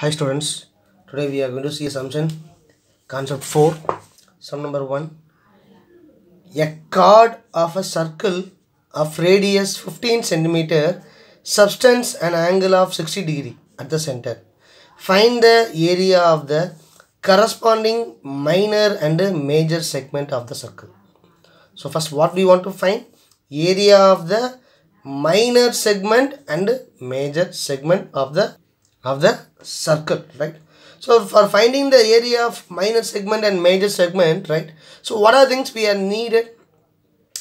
Hi students, today we are going to see assumption concept 4, sum number 1. A chord of a circle of radius 15 centimeter subtends an angle of 60 degree at the center. Find the area of the corresponding minor and major segment of the circle. So first what we want to find? Area of the minor segment and major segment of the circle, right? So for finding the area of minor segment and major segment, right? So what are things we are needed?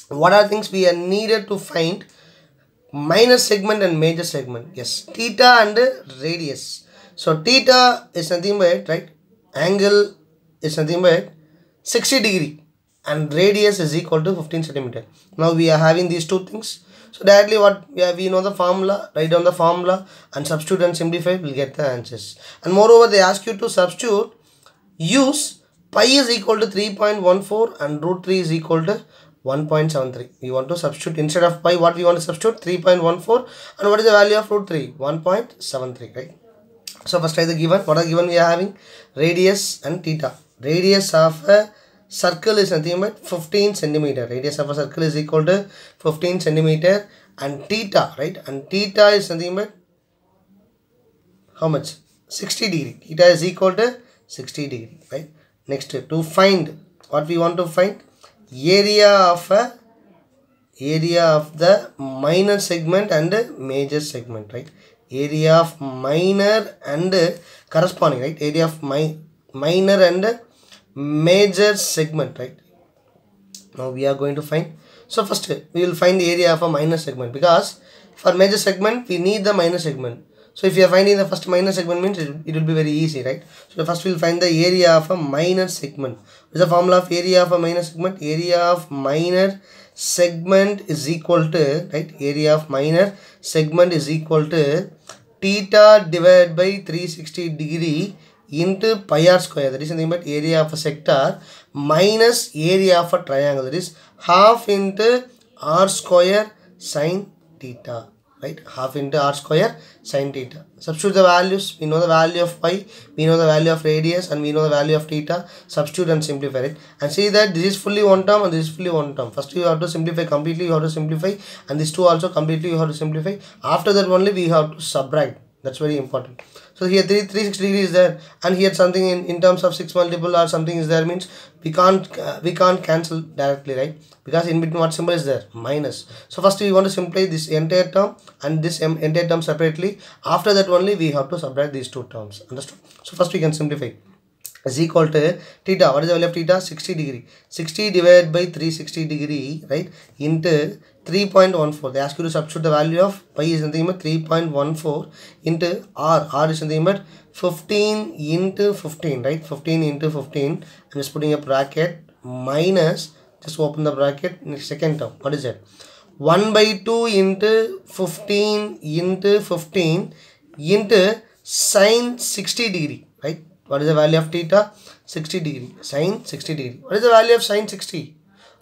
What are things we are needed to find minor segment and major segment? Yes, theta and radius. So theta is nothing but, right, angle is nothing but 60 degree and radius is equal to 15 centimeter. Now we are having these two things. So directly what we know the formula, write down the formula and substitute and simplify, we'll get the answers. And moreover, they ask you to substitute, use pi is equal to 3.14 and root 3 is equal to 1.73. We want to substitute instead of pi, what we want to substitute? 3.14, and what is the value of root 3? 1.73, right? So first try the given. What are given we are having? Radius and theta. Radius of a circle is nothing but 15 centimeter. Radius of a circle is equal to 15 centimeter and theta, right? And theta is nothing but how much? 60 degree. Theta is equal to 60 degree, right? Next, to find, what we want to find? Area of the minor segment and major segment, right? Area of minor and corresponding, right? Area of minor and major segment, right? Now we are going to find. So first we will find the area of a minor segment, because for major segment we need the minor segment. So if you are finding the first minor segment, means it will be very easy, right? So first we will find the area of a minor segment. What is the formula of area of a minor segment? Area of minor segment is equal to, right? Area of minor segment is equal to theta divided by 360 degree into pi r square. That is nothing but area of a sector minus area of a triangle. That is half into r square sine theta, right? Half into r square sine theta. Substitute the values. We know the value of pi, we know the value of radius, and we know the value of theta. Substitute and simplify it, and see that this is fully one term and this is fully one term. First you have to simplify completely, you have to simplify, and this two also completely you have to simplify. After that only we have to subtract. That's very important. So here 360 degree is there, and here something in terms of 6 multiple or something is there, means we can't cancel directly, right? Because in between what symbol is there? Minus. So first we want to simplify this entire term and this entire term separately. After that only we have to subtract these two terms. Understood? So first we can simplify. Is equal to theta. What is the value of theta? 60 degree. 60 divided by 360 degree, right, into 3.14. They ask you to substitute the value of pi is nothing but 3.14 into r. R is nothing but 15 into 15, right? 15 into 15. I'm just putting a bracket minus, just open the bracket, next second term. What is that? 1 by 2 into 15 into 15 into sine 60 degree, right? What is the value of theta? 60 degree. Sine 60 degree. What is the value of sine 60?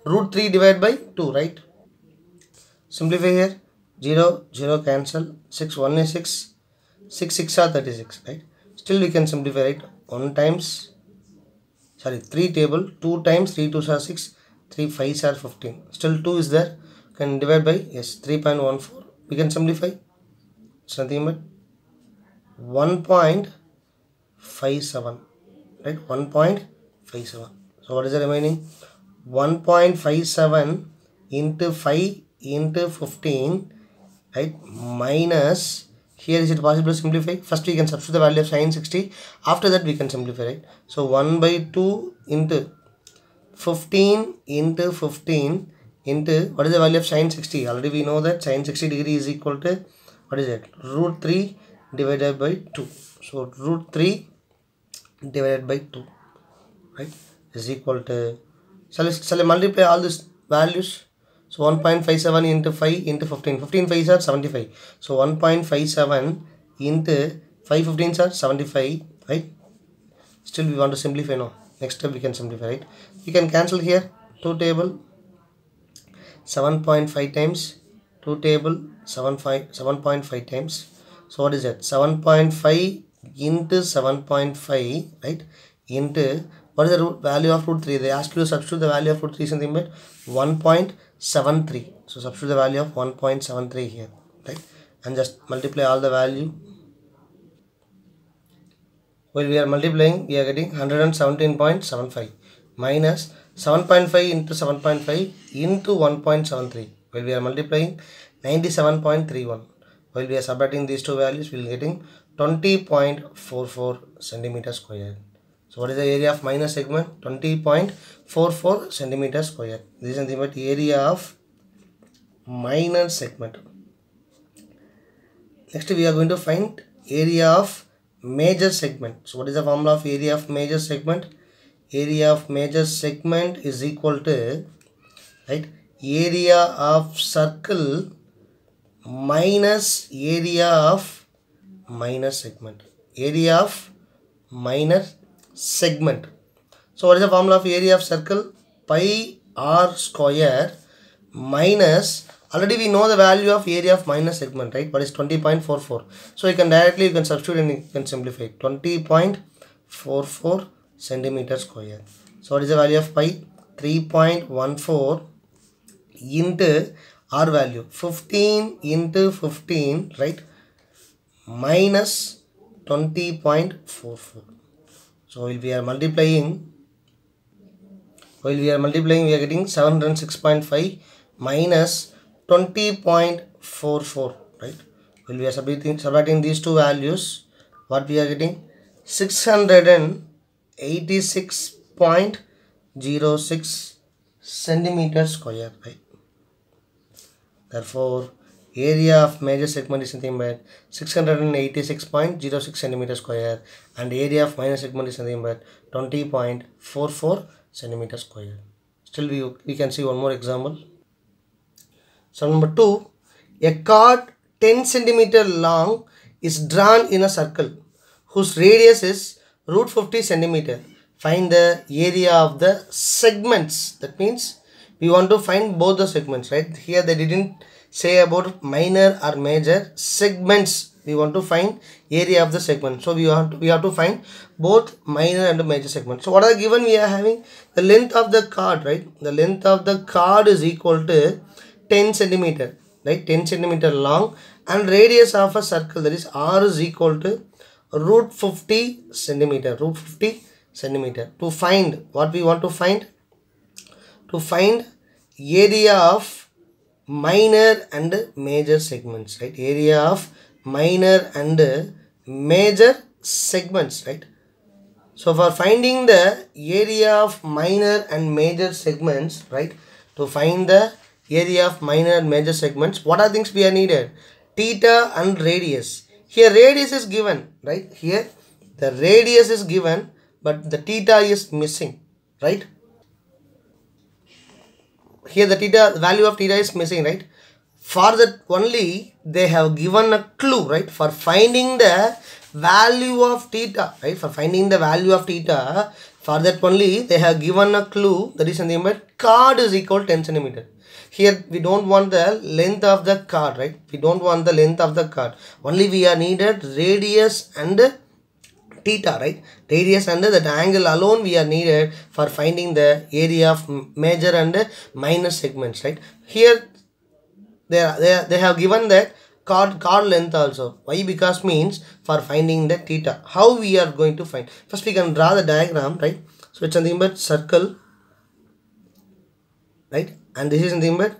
Root 3 divided by 2, right? Simplify here. 0, 0 cancel. 6, 1 is 6. 6, 6 are 36, right? Still we can simplify, right? 1 times, sorry, 3 table. 2 times 3 2s are 6. 3 5s are 15. Still 2 is there. Can divide by, yes, 3.14. We can simplify. It's nothing but 1.57, right? 1.57. So what is the remaining? 1.57 into 5 into 15, right, minus, here is it possible to simplify? First we can substitute the value of sine 60. After that we can simplify, right? So 1 by 2 into 15 into 15 into, what is the value of sine 60? Already we know that sine 60 degree is equal to, what is it? Root 3 divided by 2. So root 3 divided by 2, right, is equal to, shall I multiply all these values? So 1.57 into 5 into 15. 15 5s are 75. So 1.57 into 5 15s are 75, right? Still we want to simplify now. Next step we can simplify, right? We can cancel here. 2 table 7.5 times 2 table 7.5 times. So what is that? 7.5 into 7.5, right, into what is the value of root 3? They ask you to substitute the value of root 3 something but 1.73. So substitute the value of 1.73 here, right, and just multiply all the value. While we are multiplying, we are getting 117.75 minus 7.5 into 7.5 into 1.73. While we are multiplying, 97.31. While we are subtracting these two values, we will getting 20.44 centimeter square. So what is the area of minor segment? 20.44 centimeter square. This is the area of minor segment. Next we are going to find area of major segment. So what is the formula of area of major segment? Area of major segment is equal to, right, area of circle minus area of minor segment. Area of minor segment. So what is the formula of area of circle? Pi r square minus, already we know the value of area of minor segment, right? What is 20.44? So you can substitute and you can simplify. 20.44 centimeter square. So what is the value of pi? 3.14 into r value 15 into 15, right, minus 20.44. So while we are multiplying, we are getting 706.5 minus 20.44, right. When we are subtracting these two values, what we are getting? 686.06 centimeter square, right. Therefore, area of major segment is nothing but 686.06 centimeter square, and area of minor segment is nothing but 20.44 centimeter square. Still we can see one more example. So number 2, a card 10 centimeter long is drawn in a circle whose radius is root 50 centimeter. Find the area of the segments. That means we want to find both the segments, right? Here they didn't say about minor or major segments. We want to find area of the segment. So we have to find both minor and major segments. So what are given? We are having the length of the card, right? The length of the card is equal to 10 centimeter, right? 10 centimeter long, and radius of a circle, that is r, is equal to root 50 centimeter. Root 50 centimeter. To find what we want to find? To find area of minor and major segments, right? Area of minor and major segments, right? So for finding the area of minor and major segments, right? To find the area of minor and major segments, what are things we are needed? Theta and radius. Here radius is given, right? Here the radius is given, but the theta is missing, right? Here the value of theta is missing, right? For that only they have given a clue, right? For finding the value of theta, right? For finding the value of theta, for that only they have given a clue, that is something but card is equal to 10 centimeter. Here we don't want the length of the card, right? We don't want the length of the card. Only we are needed radius and theta, right? Radius and that angle alone we are needed for finding the area of major and minor segments, right? Here they have given that card length also. Why? Because means for finding the theta. How we are going to find? First we can draw the diagram, right? So it's nothing but circle, right? And this is nothing but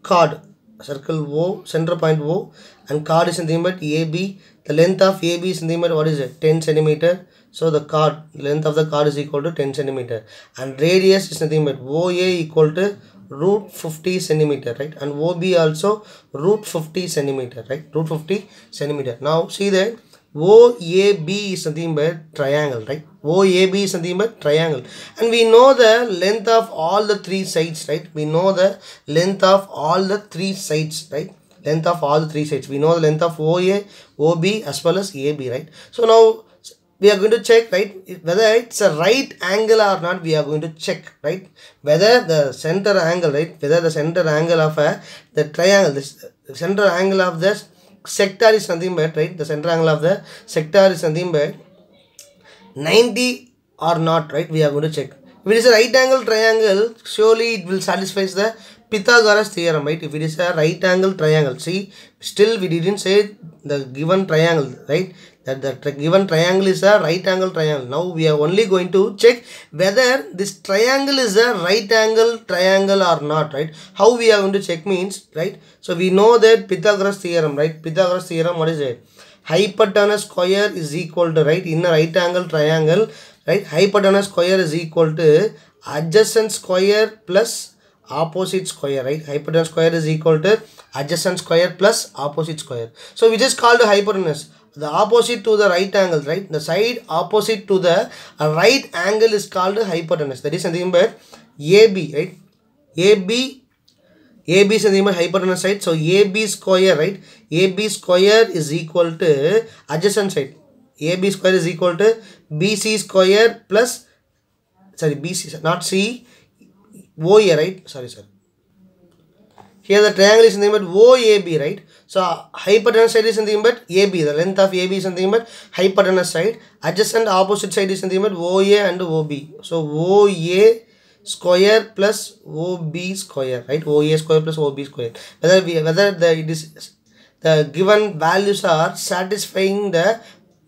chord. Circle O, center point O, and chord is nothing but AB. The length of AB is nothing but what is it? 10 centimeter. So the chord, length of the chord is equal to 10 centimeter. And radius is nothing but OA equal to root 50 centimeter, right? And OB also root 50 centimeter, right? Root 50 centimeter. Now see that OAB is nothing but triangle, right? OAB is nothing but triangle. And we know the length of all the three sides, right? We know the length of all the three sides, right? Length of all the three sides. We know the length of OA, OB as well as AB, right? So now we are going to check, right, whether it's a right angle or not. We are going to check, right, whether the center angle, right, whether the center angle of the triangle, this center angle of this sector is nothing but, right, the center angle of the sector is nothing but 90 or not, right, we are going to check. If it is a right angle triangle, surely it will satisfy the Pythagoras theorem, right? If it is a right angle triangle, see, still we didn't say the given triangle, right? That the given triangle is a right angle triangle. Now we are only going to check whether this triangle is a right angle triangle or not, right? How we are going to check means, right? So we know that Pythagoras theorem, right? Pythagoras theorem, what is it? Hypotenuse square is equal to, right, in a right angle triangle, right, hypotenuse square is equal to adjacent square plus opposite square, right? Hypotenuse square is equal to adjacent square plus opposite square. So we just called hypotenuse. The opposite to the right angle, right? The side opposite to the right angle is called hypotenuse. That is nothing but AB, right? AB is nothing but hypotenuse side. So AB square, right? AB square is equal to adjacent side. AB square is equal to BC square plus, sorry, BC, not C, OA, right? Sorry. Here the triangle is nothing but OAB, right? So hypotenuse side is nothing but AB. The length of AB is nothing but hypotenuse side. Adjacent opposite side is nothing but OA and OB. So OA square plus OB square, right? OA square plus OB square. Whether the given values are satisfying the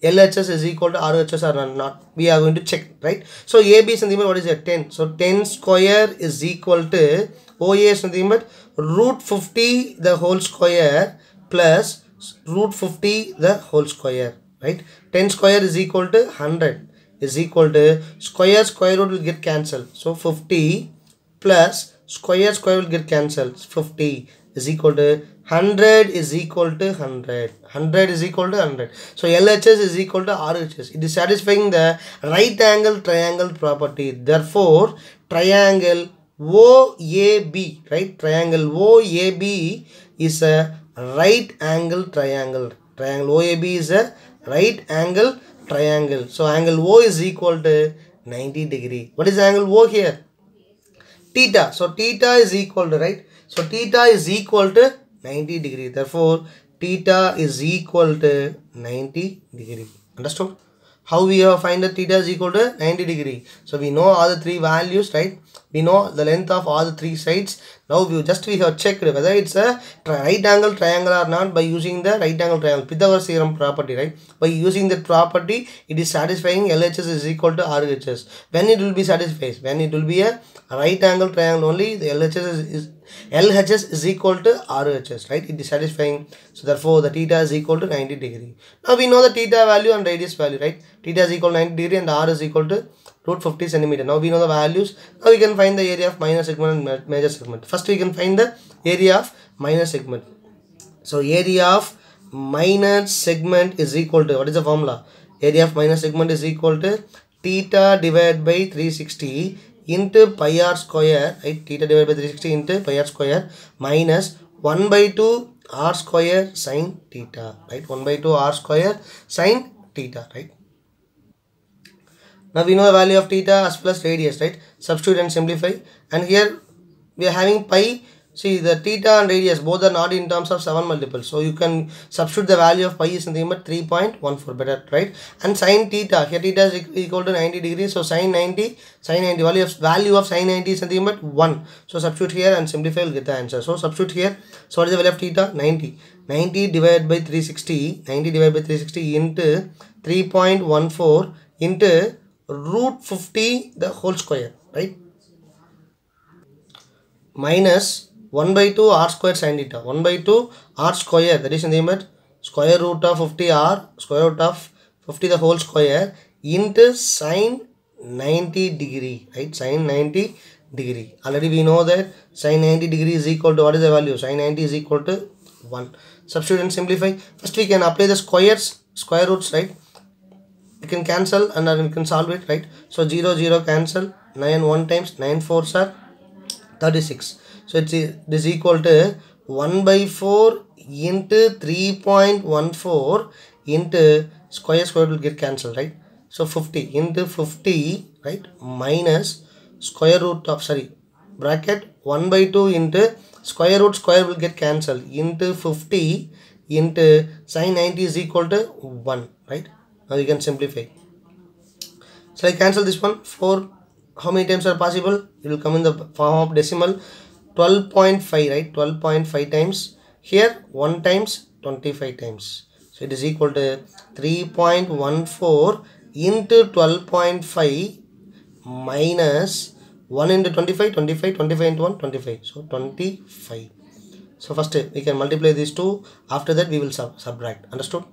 LHS is equal to RHS or not, we are going to check, right? So AB is nothing but what is it? 10. So 10 square is equal to OA is nothing but root 50 the whole square plus root 50 the whole square, right? 10 square is equal to 100 is equal to square root will get cancelled. So 50 plus square will get cancelled. 50 is equal to 100 is equal to 100. 100 is equal to 100. So LHS is equal to RHS. It is satisfying the right angle triangle property. Therefore, triangle OAB, right? Triangle OAB is a right angle triangle. Triangle OAB is a right angle triangle. So angle O is equal to 90 degree. What is angle O here? Theta. So theta is equal to, right? So theta is equal to 90 degree. Therefore, theta is equal to 90 degree. Understood? How we have find that theta is equal to 90 degree. So we know all the three values, right? We know the length of all the three sides. Now we have checked whether it's a right angle triangle or not by using the right angle triangle Pythagoras theorem property, right? By using that property, it is satisfying LHS is equal to RHS. When it will be satisfied? When it will be a right angle triangle only, the LHS is equal to RHS, right? It is satisfying. So therefore, the theta is equal to 90 degree. Now we know the theta value and radius value, right? Theta is equal to 90 degree and R is equal to root 50 centimeter. Now we know the values. Now we can find the area of minor segment and major segment. First we can find the area of minor segment. So area of minor segment is equal to, what is the formula? Area of minor segment is equal to theta divided by 360 into pi r square, right? Theta divided by 360 into pi r square minus 1 by 2 r square sin theta, right? 1 by 2 r square sin theta, right? Now we know the value of theta as plus radius, right? Substitute and simplify. And here we are having pi. See, the theta and radius both are not in terms of 7 multiples. So you can substitute the value of pi is nothing but 3.14 better, right? And sin theta, here theta is equal to 90 degrees. So sin 90 value of sin 90 is nothing but 1. So substitute here and simplify, will get the answer. So substitute here. So what is the value of theta? 90. 90 divided by 360. 90 divided by 360 into 3.14 into root 50 the whole square, right? Minus 1 by 2 r square sin theta. 1 by 2 r square, that is nothing but square root of 50 r, square root of 50 the whole square into sin 90 degree, right? Sin 90 degree. Already we know that sin 90 degree is equal to, what is the value? Sin 90 is equal to 1. Substitute and simplify. First we can apply the square roots, right? We can cancel and then we can solve it, right? So 0 0 cancel, 9 1 times 9 4s are 36. So it is equal to 1 by 4 into 3.14 into square will get cancelled, right? So 50 into 50, right? Minus square root of, bracket 1 by 2 into square will get cancelled into 50 into sine 90 is equal to 1, right? Now you can simplify. So I cancel this one. 4, how many times are possible? It will come in the form of decimal. 12.5, right? 12.5 times. Here 1 times 25 times. So it is equal to 3.14 into 12.5 minus 1 into 25, 25, 25 into 1, 25. So 25. So first we can multiply these two. After that we will subtract. Understood?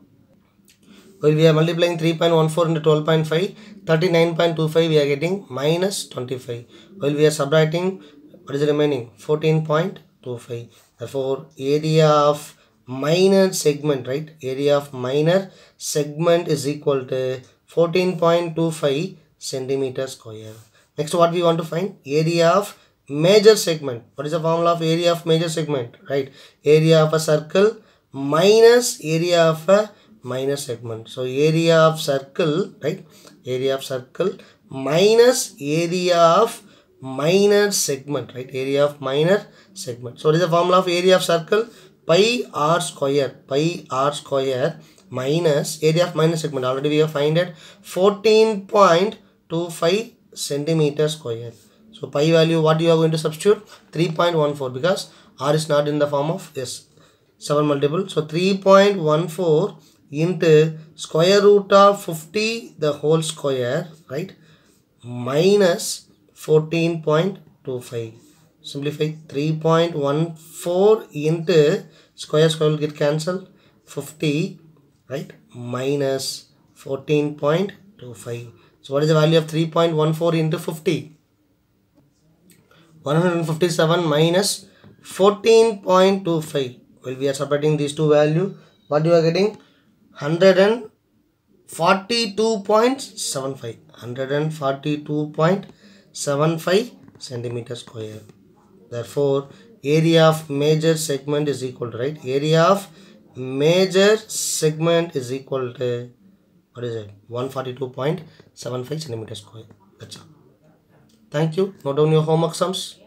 While we are multiplying 3.14 into 12.5, 39.25 we are getting minus 25. While we are subtracting, what is the remaining? 14.25. Therefore, area of minor segment, right? Area of minor segment is equal to 14.25 centimeter square. Next, what we want to find? Area of major segment. What is the formula of area of major segment? Right? Area of a circle minus area of a minor segment. So area of circle, right? Area of circle minus area of minor segment, right? Area of minor segment. So what is the formula of area of circle? Pi r square minus area of minor segment. Already we have found it 14.25 centimeter square. So pi value, what you are going to substitute? 3.14, because r is not in the form of s. 7 multiple. So 3.14 into square root of 50 the whole square, right? Minus 14.25. Simplify. 3.14 into square will get cancelled. 50, right? Minus 14.25. So what is the value of 3.14 into 50? 157 minus 14.25. Well, we are separating these two values. What you are getting? 142.75. 142.75 centimeter square. Therefore, area of major segment is equal to, right? Area of major segment is equal to, what is it? 142.75 centimeter square. That's all. Thank you. Note down your homework sums.